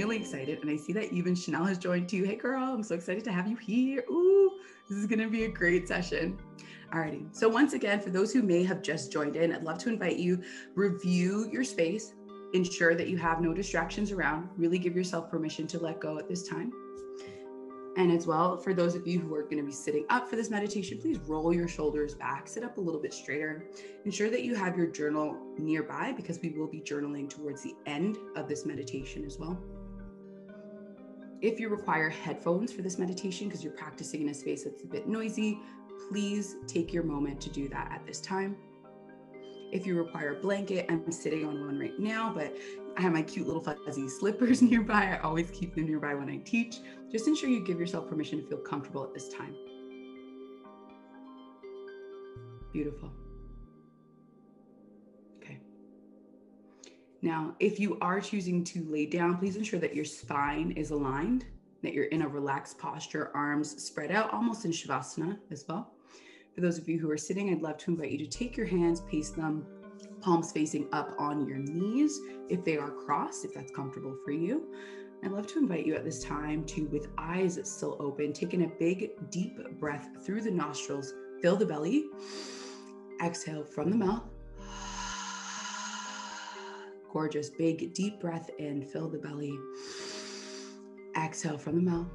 really excited. And I see that even Chanel has joined too. Hey girl, I'm so excited to have you here. Ooh, this is gonna be a great session. Alrighty, so once again, for those who may have just joined in, I'd love to invite you, review your space, ensure that you have no distractions around, really give yourself permission to let go at this time. And as well, for those of you who are going to be sitting up for this meditation, please roll your shoulders back, sit up a little bit straighter. Ensure that you have your journal nearby because we will be journaling towards the end of this meditation as well. If you require headphones for this meditation because you're practicing in a space that's a bit noisy, please take your moment to do that at this time. If you require a blanket, I'm sitting on one right now, but I have my cute little fuzzy slippers nearby. I always keep them nearby when I teach. Just ensure you give yourself permission to feel comfortable at this time. Beautiful. Okay. Now, if you are choosing to lay down, please ensure that your spine is aligned, that you're in a relaxed posture, arms spread out, almost in Shavasana as well. For those of you who are sitting, I'd love to invite you to take your hands, place them palms facing up on your knees if they are crossed, if that's comfortable for you. I'd love to invite you at this time to, with eyes still open, take in a big, deep breath through the nostrils, fill the belly, exhale from the mouth. Gorgeous, big, deep breath in, fill the belly, exhale from the mouth.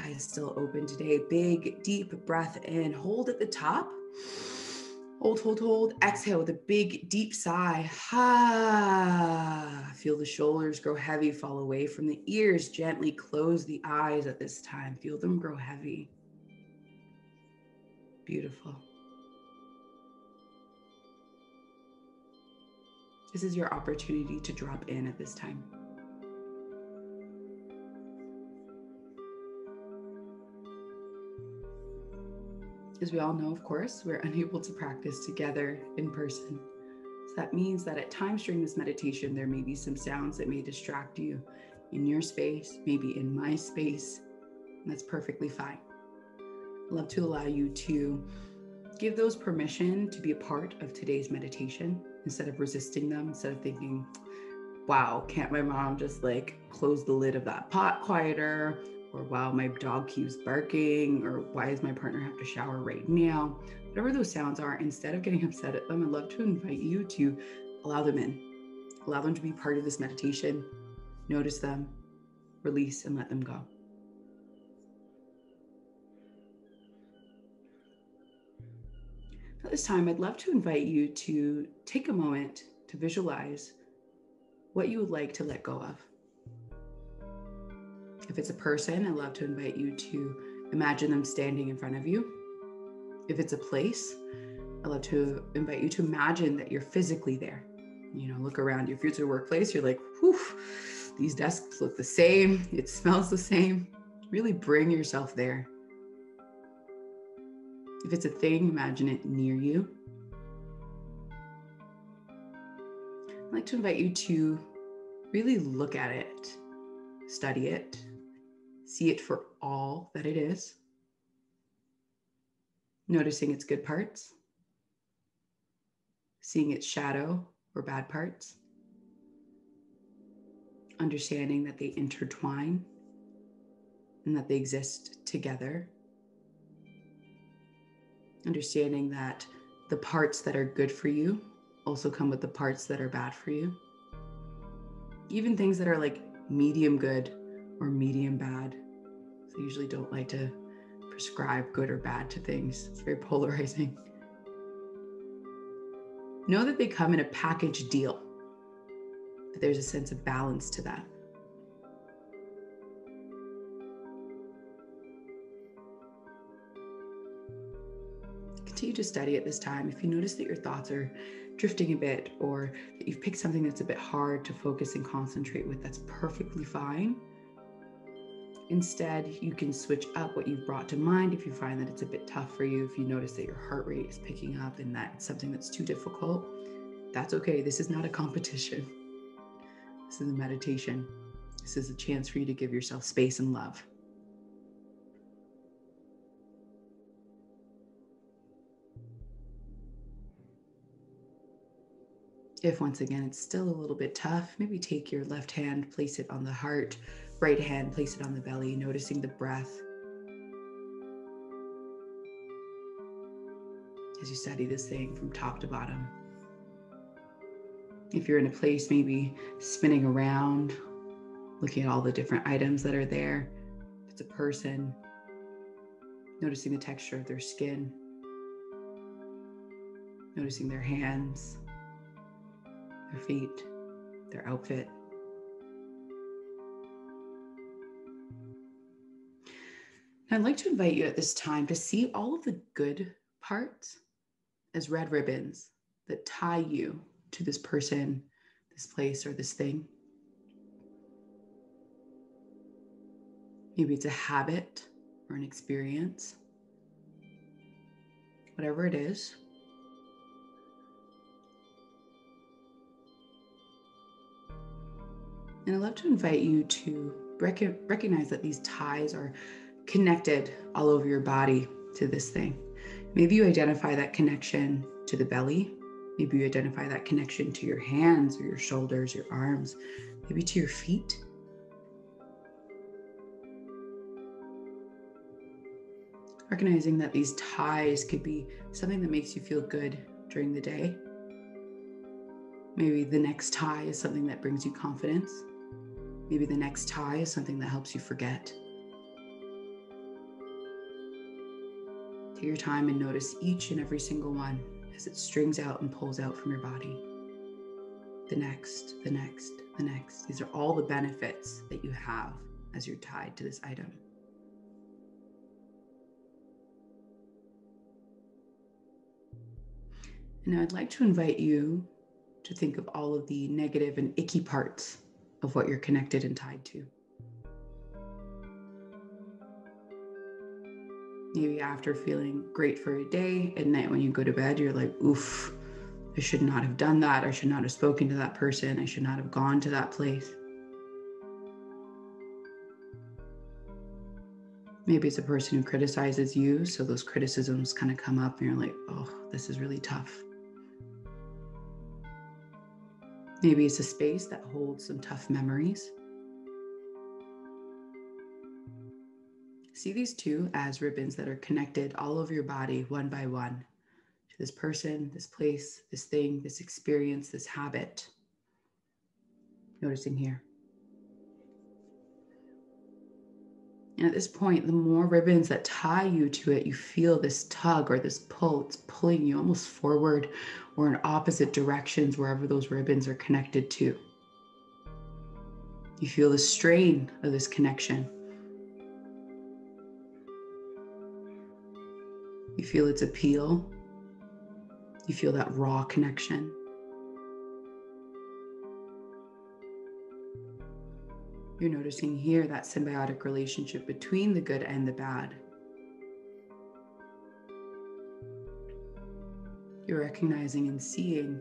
Eyes still open today. Big, deep breath in. Hold at the top. Hold. Exhale with a big, deep sigh. Feel the shoulders grow heavy, fall away from the ears. Gently close the eyes at this time. Feel them grow heavy. Beautiful. This is your opportunity to drop in at this time. As we all know, of course, we're unable to practice together in person. So that means that at times during this meditation, there may be some sounds that may distract you in your space, maybe in my space, and that's perfectly fine. I'd love to allow you to give those permission to be a part of today's meditation instead of resisting them, instead of thinking, wow, can't my mom just like close the lid of that pot quieter? Or wow, my dog keeps barking, or why does my partner have to shower right now? Whatever those sounds are, instead of getting upset at them, I'd love to invite you to allow them in. Allow them to be part of this meditation. Notice them, release, and let them go. At this time, I'd love to invite you to take a moment to visualize what you would like to let go of. If it's a person, I'd love to invite you to imagine them standing in front of you. If it's a place, I'd love to invite you to imagine that you're physically there. You know, look around your future workplace. You're like, whew, these desks look the same. It smells the same. Really bring yourself there. If it's a thing, imagine it near you. I'd like to invite you to really look at it, study it, see it for all that it is, noticing its good parts, seeing its shadow or bad parts, understanding that they intertwine and that they exist together, understanding that the parts that are good for you also come with the parts that are bad for you. Even things that are like medium good or medium bad. So I usually don't like to prescribe good or bad to things. It's very polarizing. Know that they come in a package deal, but there's a sense of balance to that. Continue to study at this time. If you notice that your thoughts are drifting a bit, or that you've picked something that's a bit hard to focus and concentrate with, that's perfectly fine. Instead, you can switch up what you've brought to mind if you find that it's a bit tough for you. If you notice that your heart rate is picking up and that's something that's too difficult, that's okay. This is not a competition. This is a meditation. This is a chance for you to give yourself space and love. If once again it's still a little bit tough, maybe take your left hand, place it on the heart, right hand, place it on the belly, noticing the breath as you study this thing from top to bottom. If you're in a place maybe spinning around, looking at all the different items that are there, if it's a person, noticing the texture of their skin, noticing their hands, their feet, their outfit. And I'd like to invite you at this time to see all of the good parts as red ribbons that tie you to this person, this place, or this thing. Maybe it's a habit or an experience. Whatever it is. And I'd love to invite you to recognize that these ties are connected all over your body to this thing. Maybe you identify that connection to the belly. Maybe you identify that connection to your hands or your shoulders, your arms, maybe to your feet. Recognizing that these ties could be something that makes you feel good during the day. Maybe the next tie is something that brings you confidence. Maybe the next tie is something that helps you forget. Take your time and notice each and every single one as it strings out and pulls out from your body. The next, the next, the next. These are all the benefits that you have as you're tied to this item. And now I'd like to invite you to think of all of the negative and icky parts of what you're connected and tied to. Maybe after feeling great for a day, at night when you go to bed, you're like, oof, I should not have done that. I should not have spoken to that person. I should not have gone to that place. Maybe it's a person who criticizes you, so those criticisms kind of come up and you're like, oh, this is really tough. Maybe it's a space that holds some tough memories. See these two as ribbons that are connected all over your body, one by one, to this person, this place, this thing, this experience, this habit. Noticing here. And at this point, the more ribbons that tie you to it, you feel this tug or this pull. It's pulling you almost forward or in opposite directions wherever those ribbons are connected to. You feel the strain of this connection. You feel its appeal. You feel that raw connection. You're noticing here that symbiotic relationship between the good and the bad. You're recognizing and seeing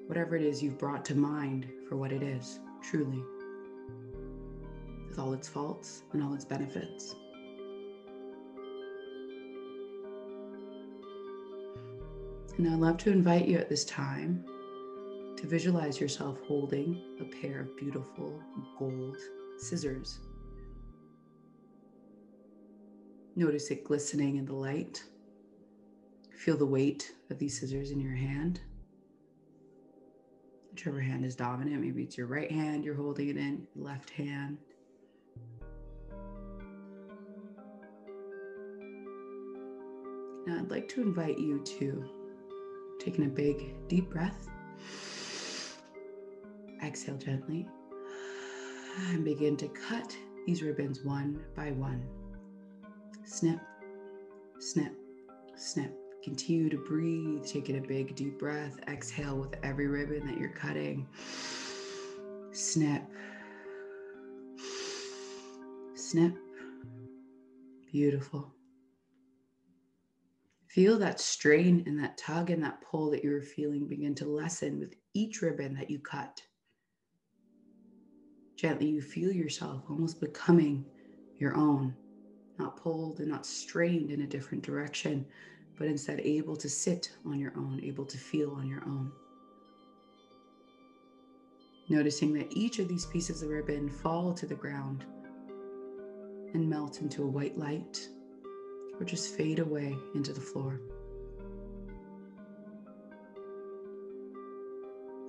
whatever it is you've brought to mind for what it is, truly, with all its faults and all its benefits. And I'd love to invite you at this time to visualize yourself holding a pair of beautiful gold scissors. Notice it glistening in the light. Feel the weight of these scissors in your hand. Whichever hand is dominant, maybe it's your right hand you're holding it in, left hand. Now I'd like to invite you to taking a big, deep breath. Exhale gently and begin to cut these ribbons one by one. Snip, snip, snip. Continue to breathe, taking a big, deep breath. Exhale with every ribbon that you're cutting. Snip, snip. Beautiful. Feel that strain and that tug and that pull that you're feeling begin to lessen with each ribbon that you cut. Gently, you feel yourself almost becoming your own, not pulled and not strained in a different direction, but instead able to sit on your own, able to feel on your own. Noticing that each of these pieces of ribbon fall to the ground and melt into a white light or just fade away into the floor.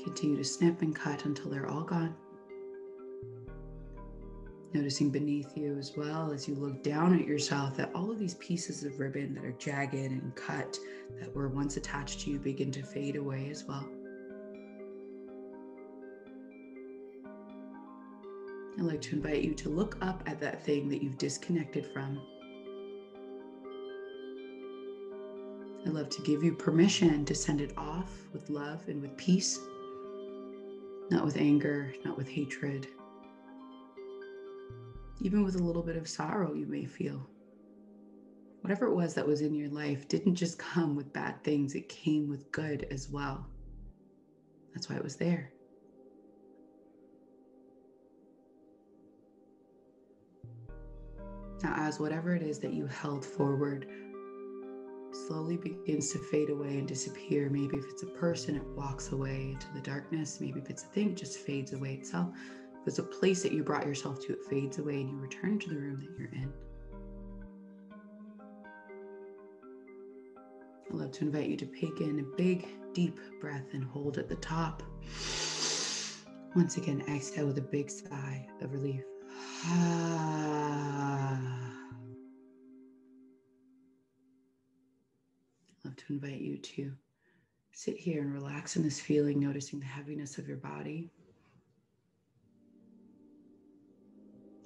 Continue to snip and cut until they're all gone. Noticing beneath you as well as you look down at yourself that all of these pieces of ribbon that are jagged and cut that were once attached to you begin to fade away as well. I'd like to invite you to look up at that thing that you've disconnected from. I'd love to give you permission to send it off with love and with peace, not with anger, not with hatred, even with a little bit of sorrow you may feel. Whatever it was that was in your life didn't just come with bad things, it came with good as well. That's why it was there. Now, as whatever it is that you held forward slowly begins to fade away and disappear, maybe if it's a person, it walks away into the darkness. Maybe if it's a thing, it just fades away itself. If it's a place that you brought yourself to, it fades away and you return to the room that you're in. I'd love to invite you to take in a big, deep breath and hold at the top. Once again, exhale with a big sigh of relief. I'd love to invite you to sit here and relax in this feeling, noticing the heaviness of your body.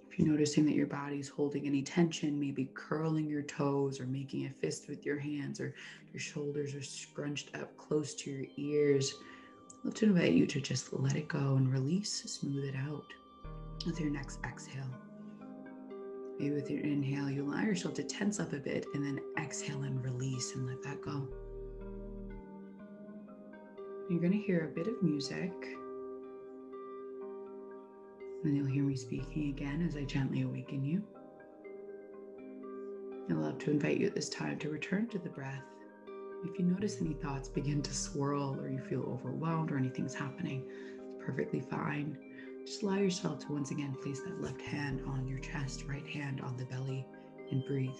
If you're noticing that your body's holding any tension, maybe curling your toes or making a fist with your hands, or your shoulders are scrunched up close to your ears, I'd love to invite you to just let it go and release, smooth it out with your next exhale. Maybe with your inhale, you allow yourself to tense up a bit and then exhale and release and let that go. You're going to hear a bit of music. And then you'll hear me speaking again as I gently awaken you. I'd love to invite you at this time to return to the breath. If you notice any thoughts begin to swirl or you feel overwhelmed or anything's happening, it's perfectly fine. Just allow yourself to once again place that left hand on your chest, right hand on the belly, and breathe.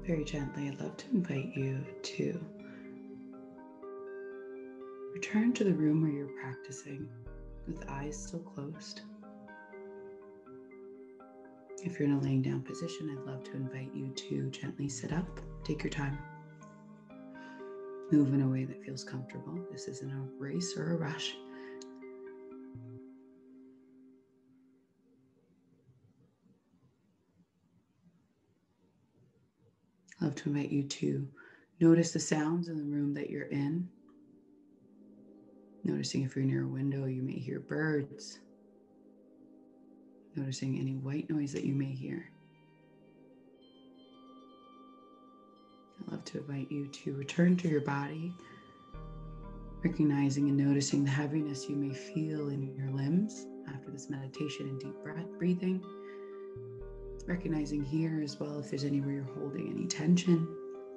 Very gently, I'd love to invite you to return to the room where you're practicing with eyes still closed. If you're in a laying down position, I'd love to invite you to gently sit up. Take your time. Move in a way that feels comfortable. This isn't a race or a rush. I'd love to invite you to notice the sounds in the room that you're in. Noticing if you're near a window, you may hear birds. Noticing any white noise that you may hear. I'd love to invite you to return to your body, recognizing and noticing the heaviness you may feel in your limbs after this meditation and deep breathing. Recognizing here as well if there's anywhere you're holding any tension.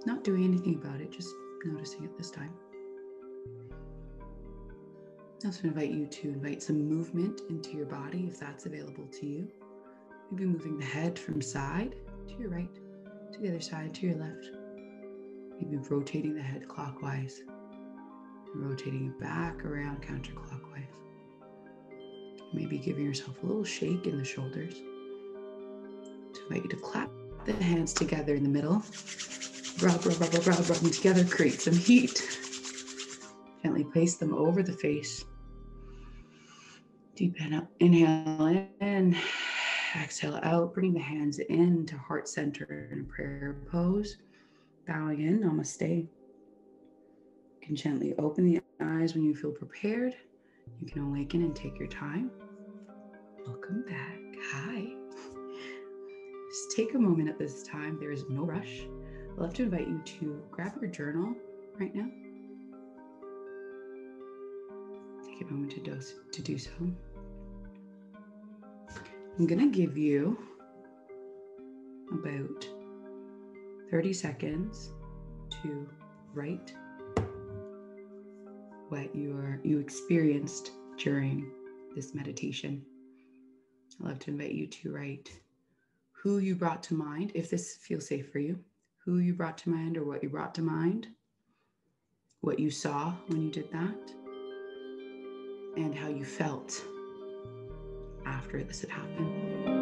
Not doing anything about it, just noticing it this time. I also invite you to invite some movement into your body if that's available to you. Maybe moving the head from side to your right, to the other side, to your left. Maybe rotating the head clockwise and rotating it back around counterclockwise. Maybe giving yourself a little shake in the shoulders. To invite you to clap the hands together in the middle. Rub them together, create some heat. Gently place them over the face. Deep inhale in, exhale out, bringing the hands in to heart center in a prayer pose. Bowing in, namaste. You can gently open the eyes when you feel prepared. You can awaken and take your time. Welcome back. Hi. Just take a moment at this time. There is no rush. I'd love to invite you to grab your journal right now. Take a moment to do so. I'm going to give you about 30 seconds to write what you experienced during this meditation. I'd love to invite you to write who you brought to mind, if this feels safe for you, who you brought to mind or what you brought to mind, what you saw when you did that, and how you felt after this had happened.